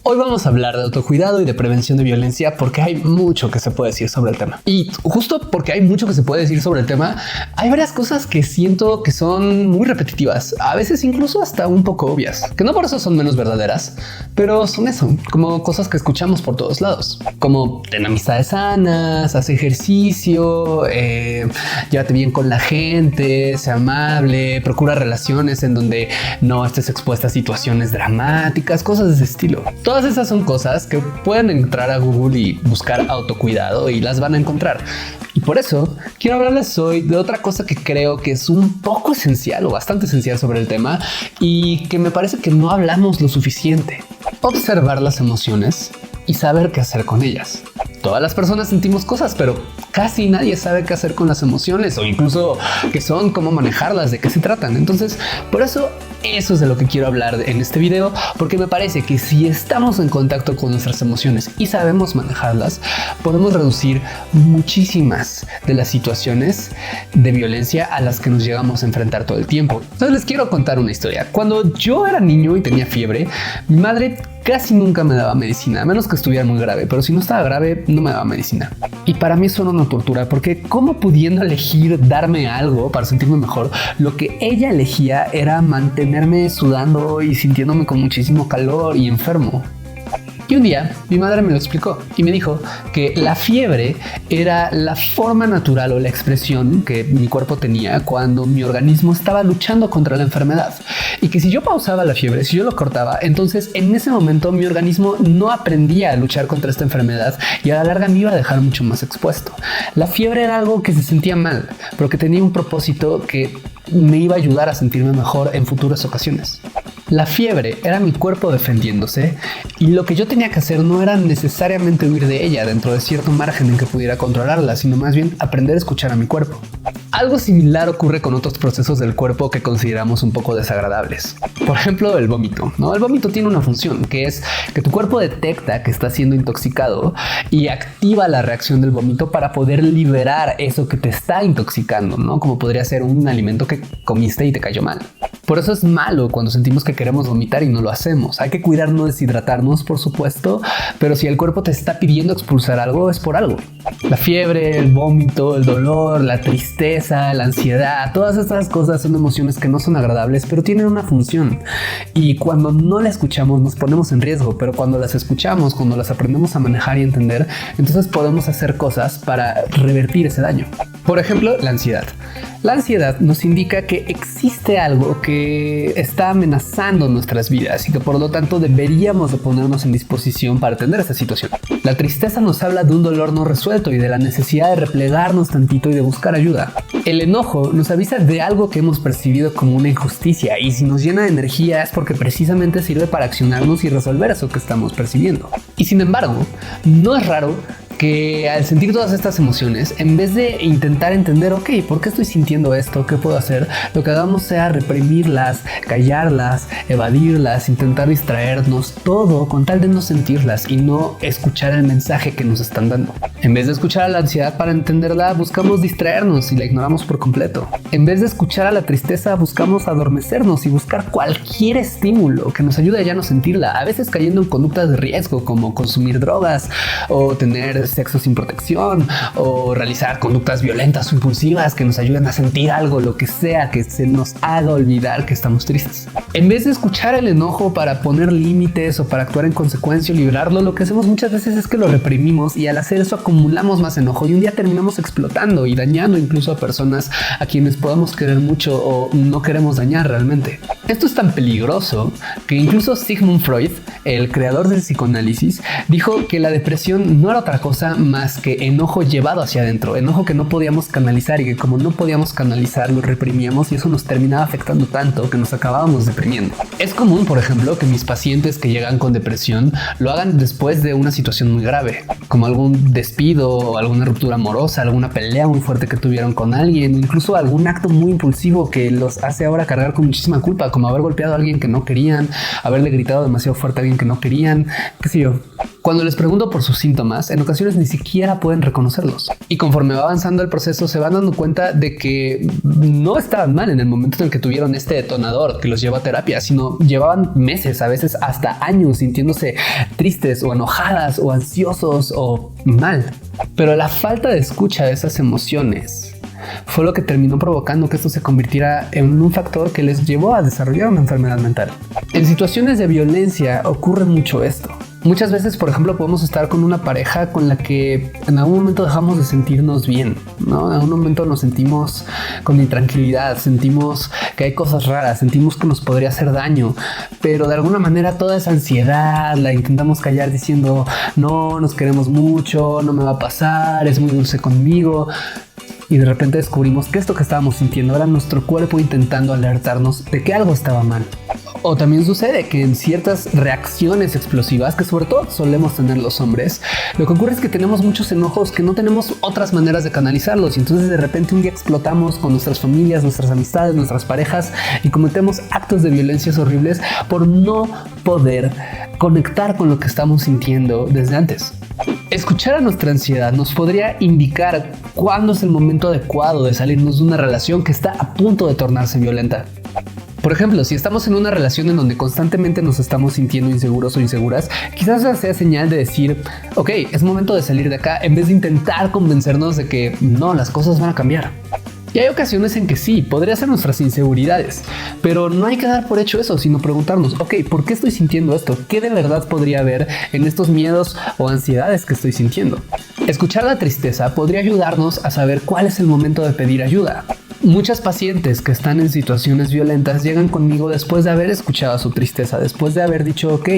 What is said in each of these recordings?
Hoy vamos a hablar de autocuidado y de prevención de violencia porque hay mucho que se puede decir sobre el tema. Y justo porque hay mucho que se puede decir sobre el tema, hay varias cosas que siento que son muy repetitivas, a veces incluso hasta un poco obvias, que no por eso son menos verdaderas, pero son eso, como cosas que escuchamos por todos lados, como ten amistades sanas, haz ejercicio, llévate bien con la gente, sea amable, procura relaciones en donde no estés expuesta a situaciones dramáticas, cosas de ese estilo. Todas esas son cosas que pueden entrar a Google y buscar autocuidado y las van a encontrar. Y por eso quiero hablarles hoy de otra cosa que creo que es un poco esencial o bastante esencial sobre el tema y que me parece que no hablamos lo suficiente. Observar las emociones y saber qué hacer con ellas. Todas las personas sentimos cosas, pero casi nadie sabe qué hacer con las emociones o incluso qué son, cómo manejarlas, de qué se tratan. Entonces, por eso es de lo que quiero hablar en este video, porque me parece que si estamos en contacto con nuestras emociones y sabemos manejarlas, podemos reducir muchísimas de las situaciones de violencia a las que nos llegamos a enfrentar todo el tiempo. Entonces les quiero contar una historia. Cuando yo era niño y tenía fiebre, mi madre casi nunca me daba medicina, a menos que estuviera muy grave, pero si no estaba grave, no me daba medicina. Y para mí eso era una tortura, porque ¿cómo pudiendo elegir darme algo para sentirme mejor? Lo que ella elegía era mantenerme sudando y sintiéndome con muchísimo calor y enfermo. Y un día mi madre me lo explicó y me dijo que la fiebre era la forma natural o la expresión que mi cuerpo tenía cuando mi organismo estaba luchando contra la enfermedad y que si yo pausaba la fiebre, si yo lo cortaba, entonces en ese momento mi organismo no aprendía a luchar contra esta enfermedad y a la larga me iba a dejar mucho más expuesto. La fiebre era algo que se sentía mal, pero que tenía un propósito que me iba a ayudar a sentirme mejor en futuras ocasiones. La fiebre era mi cuerpo defendiéndose y lo que yo tenía que hacer no era necesariamente huir de ella dentro de cierto margen en que pudiera controlarla, sino más bien aprender a escuchar a mi cuerpo. Algo similar ocurre con otros procesos del cuerpo que consideramos un poco desagradables. Por ejemplo, el vómito, ¿no? El vómito tiene una función que es que tu cuerpo detecta que está siendo intoxicado y activa la reacción del vómito para poder liberar eso que te está intoxicando, ¿no? Como podría ser un alimento que comiste y te cayó mal. Por eso es malo cuando sentimos que queremos vomitar y no lo hacemos. Hay que cuidar no deshidratarnos, por supuesto, pero si el cuerpo te está pidiendo expulsar algo, es por algo. La fiebre, el vómito, el dolor, la tristeza, la ansiedad, todas estas cosas son emociones que no son agradables, pero tienen una función. Y cuando no la escuchamos, nos ponemos en riesgo, pero cuando las escuchamos, cuando las aprendemos a manejar y entender, entonces podemos hacer cosas para revertir ese daño. Por ejemplo, la ansiedad. La ansiedad nos indica que existe algo que está amenazando nuestras vidas y que por lo tanto deberíamos de ponernos en disposición para atender esta situación. La tristeza nos habla de un dolor no resuelto y de la necesidad de replegarnos tantito y de buscar ayuda. El enojo nos avisa de algo que hemos percibido como una injusticia y si nos llena de energía es porque precisamente sirve para accionarnos y resolver eso que estamos percibiendo. Y sin embargo, no es raro que al sentir todas estas emociones, en vez de intentar entender, ok, ¿por qué estoy sintiendo esto? ¿Qué puedo hacer? Lo que hagamos sea reprimirlas, callarlas, evadirlas, intentar distraernos, todo con tal de no sentirlas y no escuchar el mensaje que nos están dando. En vez de escuchar a la ansiedad para entenderla, buscamos distraernos y la ignoramos por completo. En vez de escuchar a la tristeza, buscamos adormecernos y buscar cualquier estímulo que nos ayude a ya no sentirla, a veces cayendo en conductas de riesgo como consumir drogas o tener sexo sin protección o realizar conductas violentas o impulsivas que nos ayuden a sentir algo, lo que sea que se nos haga olvidar que estamos tristes. En vez de escuchar el enojo para poner límites o para actuar en consecuencia o liberarlo, lo que hacemos muchas veces es que lo reprimimos y al hacer eso acumulamos más enojo y un día terminamos explotando y dañando incluso a personas a quienes podemos querer mucho o no queremos dañar realmente. Esto es tan peligroso que incluso Sigmund Freud, el creador del psicoanálisis, dijo que la depresión no era otra cosa más que enojo llevado hacia adentro, enojo que no podíamos canalizar y que como no podíamos canalizar lo reprimíamos y eso nos terminaba afectando tanto que nos acabábamos deprimiendo. Es común, por ejemplo, que mis pacientes que llegan con depresión lo hagan después de una situación muy grave, como algún despido o alguna ruptura amorosa, alguna pelea muy fuerte que tuvieron con alguien, incluso algún acto muy impulsivo que los hace ahora cargar con muchísima culpa, como haber golpeado a alguien que no querían, haberle gritado demasiado fuerte a alguien que no querían, qué sé yo. Cuando les pregunto por sus síntomas, en ocasiones ni siquiera pueden reconocerlos. Y conforme va avanzando el proceso, se van dando cuenta de que no estaban mal en el momento en el que tuvieron este detonador que los llevó a terapia, sino llevaban meses, a veces hasta años, sintiéndose tristes o enojadas o ansiosos o mal. Pero la falta de escucha de esas emociones fue lo que terminó provocando que esto se convirtiera en un factor que les llevó a desarrollar una enfermedad mental. En situaciones de violencia ocurre mucho esto. Muchas veces, por ejemplo, podemos estar con una pareja con la que en algún momento dejamos de sentirnos bien, ¿no? En algún momento nos sentimos con intranquilidad, sentimos que hay cosas raras, sentimos que nos podría hacer daño, pero de alguna manera toda esa ansiedad la intentamos callar diciendo no, nos queremos mucho, no me va a pasar, es muy dulce conmigo. Y de repente descubrimos que esto que estábamos sintiendo era nuestro cuerpo intentando alertarnos de que algo estaba mal. O también sucede que en ciertas reacciones explosivas, que sobre todo solemos tener los hombres, lo que ocurre es que tenemos muchos enojos que no tenemos otras maneras de canalizarlos, y entonces de repente un día explotamos con nuestras familias, nuestras amistades, nuestras parejas, y cometemos actos de violencias horribles por no poder conectar con lo que estamos sintiendo desde antes. Escuchar a nuestra ansiedad nos podría indicar cuándo es el momento adecuado de salirnos de una relación que está a punto de tornarse violenta. Por ejemplo, si estamos en una relación en donde constantemente nos estamos sintiendo inseguros o inseguras, quizás esa sea señal de decir, ok, es momento de salir de acá, en vez de intentar convencernos de que no, las cosas van a cambiar. Y hay ocasiones en que sí, podría ser nuestras inseguridades, pero no hay que dar por hecho eso, sino preguntarnos, ok, ¿por qué estoy sintiendo esto? ¿Qué de verdad podría haber en estos miedos o ansiedades que estoy sintiendo? Escuchar la tristeza podría ayudarnos a saber cuál es el momento de pedir ayuda. Muchas pacientes que están en situaciones violentas llegan conmigo después de haber escuchado su tristeza, después de haber dicho, ok,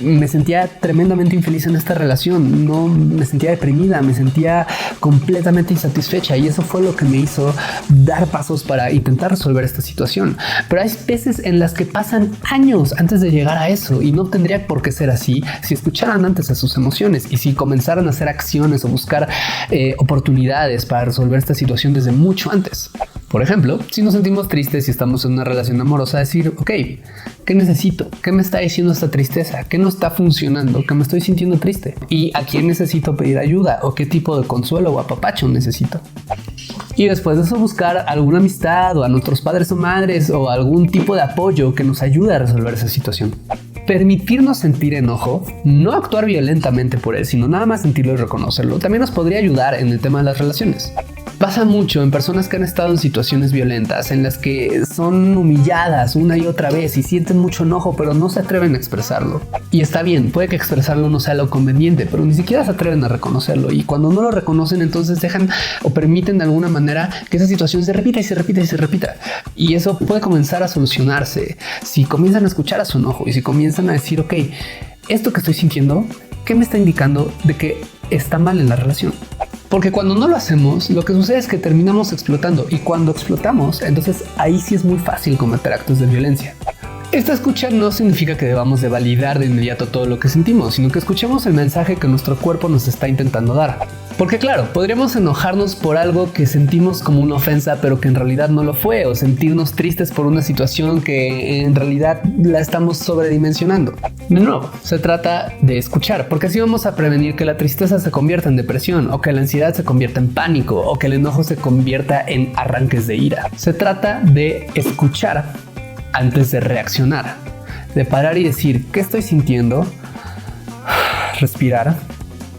me sentía tremendamente infeliz en esta relación, no me sentía deprimida, me sentía completamente insatisfecha, y eso fue lo que me hizo dar pasos para intentar resolver esta situación. Pero hay veces en las que pasan años antes de llegar a eso, y no tendría por qué ser así si escucharan antes a sus emociones y si comenzaran a hacer acciones o buscar oportunidades para resolver esta situación desde mucho antes. Por ejemplo, si nos sentimos tristes y estamos en una relación amorosa, decir, ok, ¿qué necesito? ¿Qué me está diciendo esta tristeza? ¿Qué no está funcionando? ¿Qué me estoy sintiendo triste? ¿Y a quién necesito pedir ayuda? ¿O qué tipo de consuelo o apapacho necesito? Y después de eso buscar alguna amistad o a nuestros padres o madres o algún tipo de apoyo que nos ayude a resolver esa situación. Permitirnos sentir enojo, no actuar violentamente por él, sino nada más sentirlo y reconocerlo, también nos podría ayudar en el tema de las relaciones. Pasa mucho en personas que han estado en situaciones violentas en las que son humilladas una y otra vez y sienten mucho enojo, pero no se atreven a expresarlo. Y está bien, puede que expresarlo no sea lo conveniente, pero ni siquiera se atreven a reconocerlo. Y cuando no lo reconocen, entonces dejan o permiten de alguna manera que esa situación se repita y se repita y se repita. Y eso puede comenzar a solucionarse si comienzan a escuchar a su enojo y si comienzan a decir, ok, esto que estoy sintiendo, ¿qué me está indicando de que está mal en la relación? Porque cuando no lo hacemos, lo que sucede es que terminamos explotando, y cuando explotamos, entonces ahí sí es muy fácil cometer actos de violencia. Esta escucha no significa que debamos de validar de inmediato todo lo que sentimos, sino que escuchemos el mensaje que nuestro cuerpo nos está intentando dar. Porque claro, podríamos enojarnos por algo que sentimos como una ofensa, pero que en realidad no lo fue, o sentirnos tristes por una situación que en realidad la estamos sobredimensionando. De nuevo, se trata de escuchar, porque así vamos a prevenir que la tristeza se convierta en depresión, o que la ansiedad se convierta en pánico, o que el enojo se convierta en arranques de ira. Se trata de escuchar antes de reaccionar, de parar y decir, ¿qué estoy sintiendo? Respirar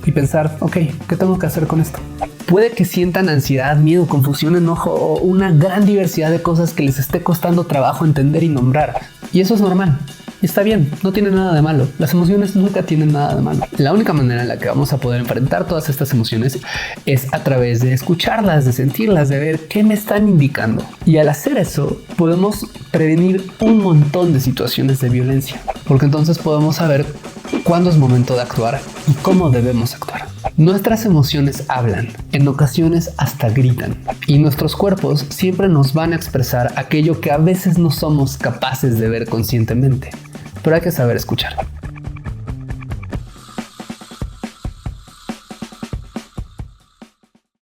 y pensar, ok, ¿qué tengo que hacer con esto? Puede que sientan ansiedad, miedo, confusión, enojo o una gran diversidad de cosas que les esté costando trabajo entender y nombrar. Y eso es normal. Está bien, no tiene nada de malo. Las emociones nunca tienen nada de malo. La única manera en la que vamos a poder enfrentar todas estas emociones es a través de escucharlas, de sentirlas, de ver qué me están indicando. Y al hacer eso, podemos prevenir un montón de situaciones de violencia. Porque entonces podemos saber cuándo es momento de actuar y cómo debemos actuar. Nuestras emociones hablan, en ocasiones hasta gritan, y nuestros cuerpos siempre nos van a expresar aquello que a veces no somos capaces de ver conscientemente, pero hay que saber escuchar.